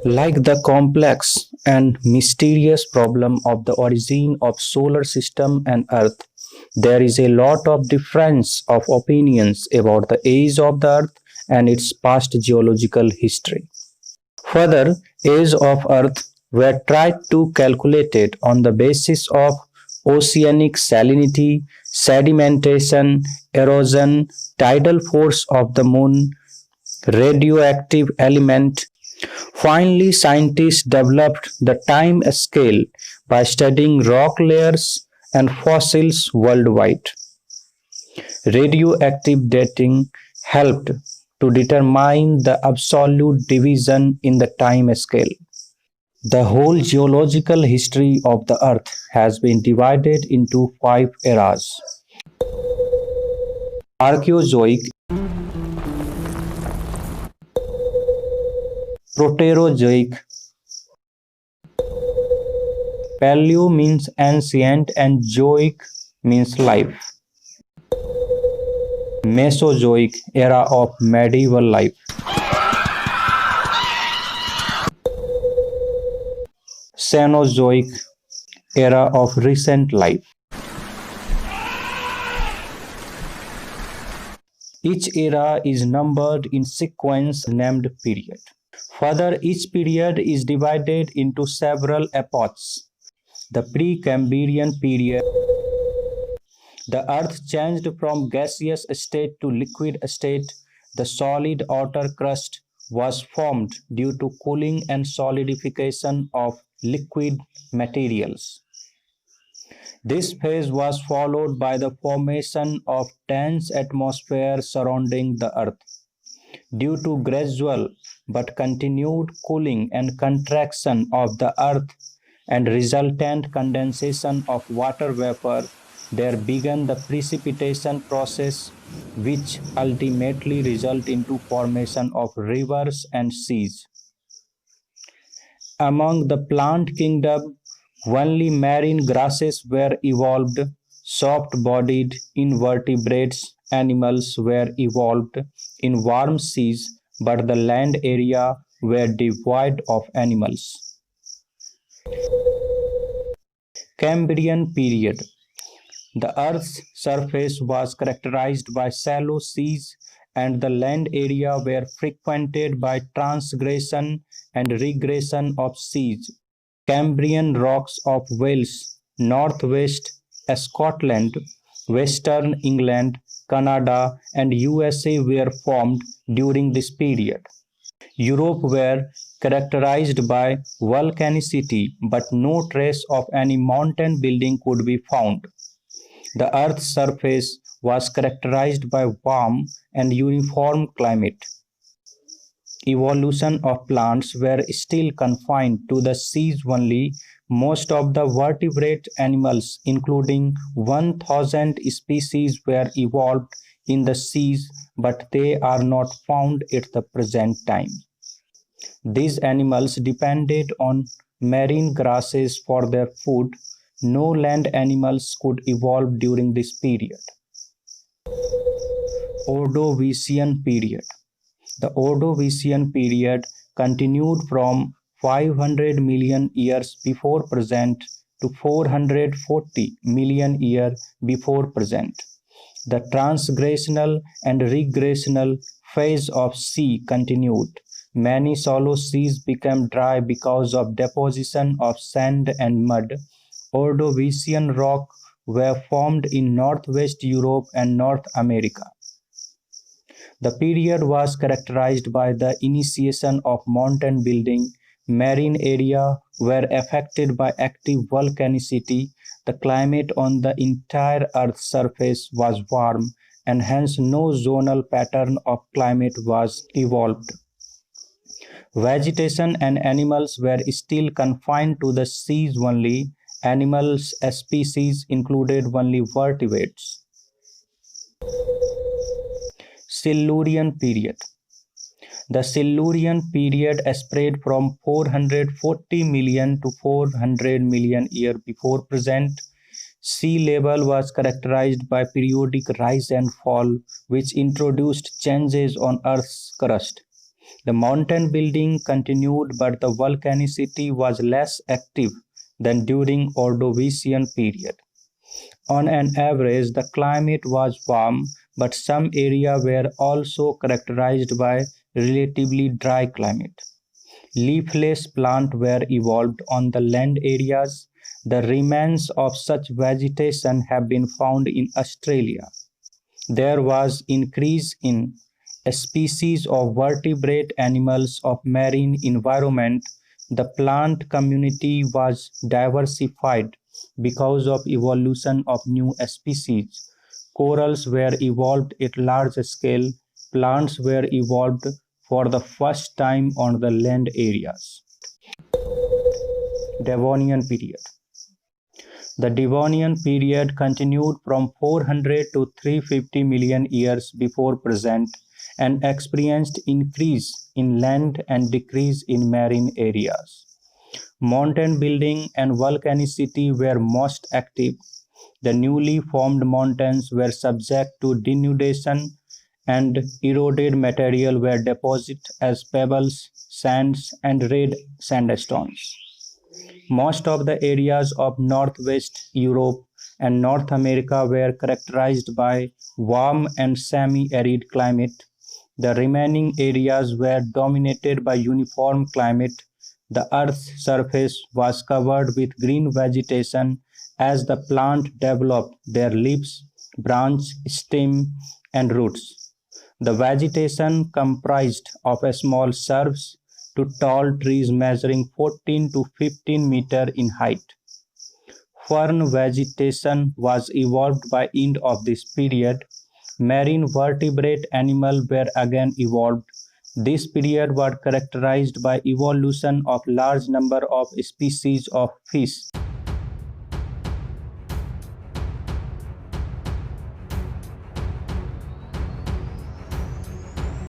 Like the complex and mysterious problem of the origin of solar system and Earth, there is a lot of difference of opinions about the age of the Earth and its past geological history. Further, age of Earth were tried to calculate it on the basis of oceanic salinity, sedimentation, erosion, tidal force of the moon, radioactive element. Finally, scientists developed the time scale by studying rock layers and fossils worldwide. Radioactive dating helped to determine the absolute division in the time scale. The whole geological history of the Earth has been divided into five eras: Archaeozoic, Proterozoic. Paleo means ancient and Zoic means life. Mesozoic era of medieval life. Cenozoic era of recent life. Each era is numbered in sequence named period. Further, each period is divided into several epochs. The Precambrian period. The Earth changed from gaseous state to liquid state. The solid outer crust was formed due to cooling and solidification of liquid materials. This phase was followed by the formation of dense atmosphere surrounding the Earth. Due to gradual but continued cooling and contraction of the Earth and resultant condensation of water vapor, there began the precipitation process, which ultimately result into formation of rivers and seas. Among the plant kingdom, only marine grasses were evolved, soft-bodied invertebrates animals were evolved in warm seas, but the land area were devoid of animals. Cambrian period. The Earth's surface was characterized by shallow seas, and the land area were frequented by transgression and regression of seas. Cambrian rocks of Wales, northwest Scotland, western England, Canada, and USA were formed during this period. Europe were characterized by volcanicity, but no trace of any mountain building could be found. The Earth's surface was characterized by warm and uniform climate. Evolution of plants were still confined to the seas only. Most of the vertebrate animals, including 1,000 species, were evolved in the seas, but they are not found at the present time. These animals depended on marine grasses for their food. No land animals could evolve during this period. Ordovician period. The Ordovician period continued from 500 million years before present to 440 million years before present. The transgressional and regressional phase of sea continued. Many shallow seas became dry because of deposition of sand and mud. Ordovician rock were formed in northwest Europe and North America. The period was characterized by the initiation of mountain building. Marine areas were affected by active volcanicity. The climate on the entire Earth's surface was warm, and hence no zonal pattern of climate was evolved. Vegetation and animals were still confined to the seas only. Animals species included only vertebrates. Silurian period. The Silurian period spread from 440 million to 400 million years before present. Sea level was characterized by periodic rise and fall, which introduced changes on Earth's crust. The mountain building continued, but the volcanicity was less active than during Ordovician period. On an average, the climate was warm, but some areas were also characterized by relatively dry climate. Leafless plants were evolved on the land areas. The remains of such vegetation have been found in Australia. There was increase in species of vertebrate animals of marine environment. The plant community was diversified because of evolution of new species. Corals were evolved at large scale. Plants were evolved for the first time on the land areas. Devonian period. The Devonian period continued from 400 to 350 million years before present and experienced increase in land and decrease in marine areas. Mountain building and volcanicity were most active. The newly formed mountains were subject to denudation and eroded material were deposited as pebbles, sands, and red sandstones. Most of the areas of northwest Europe and North America were characterized by warm and semi-arid climate. The remaining areas were dominated by uniform climate. The Earth's surface was covered with green vegetation as the plant developed their leaves, branch, stem, and roots. The vegetation comprised of small shrubs to tall trees measuring 14 to 15 meters in height. Fern vegetation was evolved by end of this period. Marine vertebrate animals were again evolved. This period was characterized by evolution of large number of species of fish.